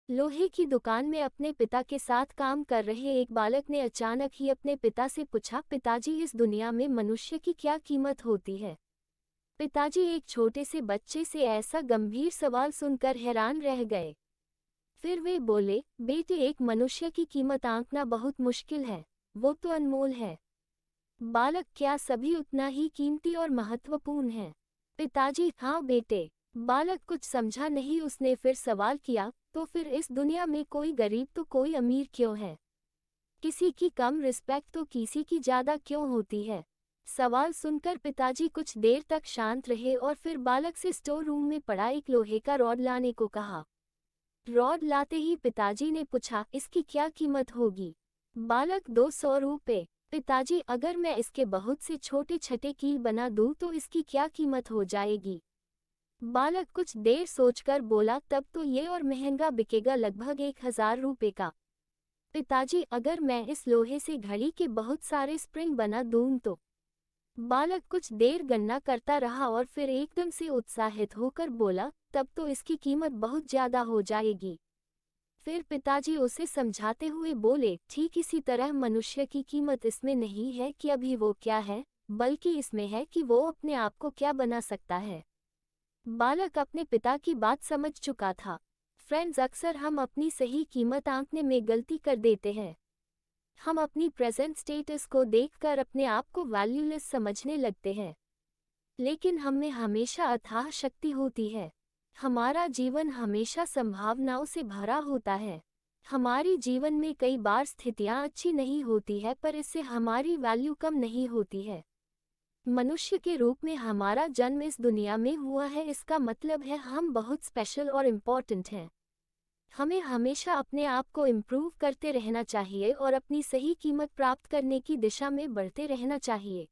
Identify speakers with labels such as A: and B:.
A: लोहे की दुकान में अपने पिता के साथ काम कर रहे एक बालक ने अचानक ही अपने पिता से पूछा, पिताजी इस दुनिया में मनुष्य की क्या कीमत होती है? पिताजी एक छोटे से बच्चे से ऐसा गंभीर सवाल सुनकर हैरान रह गए। फिर वे बोले, बेटे, एक मनुष्य की कीमत आंकना बहुत मुश्किल है, वो तो अनमोल है। बालक, क्या सभी उतना ही कीमती और महत्वपूर्ण हैं? पिताजी, हाँ बेटे। बालक कुछ समझा नहीं। उसने फिर सवाल किया, तो फिर इस दुनिया में कोई गरीब तो कोई अमीर क्यों है? किसी की कम रिस्पेक्ट तो किसी की ज़्यादा क्यों होती है? सवाल सुनकर पिताजी कुछ देर तक शांत रहे और फिर बालक से स्टोर रूम में पड़ा एक लोहे का रॉड लाने को कहा। रॉड लाते ही पिताजी ने पूछा, इसकी क्या कीमत होगी? बालक, 200 रुपये। पिताजी, अगर मैं इसके बहुत से छोटे छठे कील बना दूं तो इसकी क्या कीमत हो जाएगी? बालक कुछ देर सोचकर बोला, तब तो ये और महंगा बिकेगा, लगभग 1000 रुपये का। पिताजी, अगर मैं इस लोहे से घड़ी के बहुत सारे स्प्रिंग बना दूं तो? बालक कुछ देर गणना करता रहा और फिर एकदम से उत्साहित होकर बोला, तब तो इसकी कीमत बहुत ज़्यादा हो जाएगी। फिर पिताजी उसे समझाते हुए बोले, ठीक इसी तरह मनुष्य की कीमत इसमें नहीं है कि अभी वो क्या है, बल्कि इसमें है कि वो अपने आप को क्या बना सकता है। बालक अपने पिता की बात समझ चुका था। फ्रेंड्स, अक्सर हम अपनी सही कीमत आंकने में गलती कर देते हैं। हम अपनी प्रेजेंट स्टेटस को देखकर अपने आप को वैल्यूलेस समझने लगते हैं। लेकिन हम में हमेशा अथाह शक्ति होती है। हमारा जीवन हमेशा संभावनाओं से भरा होता है। हमारी जीवन में कई बार स्थितियां अच्छी नहीं होती है, पर इससे हमारी वैल्यू कम नहीं होती है। मनुष्य के रूप में हमारा जन्म इस दुनिया में हुआ है, इसका मतलब है हम बहुत स्पेशल और इम्पोर्टेंट हैं। हमें हमेशा अपने आप को इम्प्रूव करते रहना चाहिए और अपनी सही कीमत प्राप्त करने की दिशा में बढ़ते रहना चाहिए।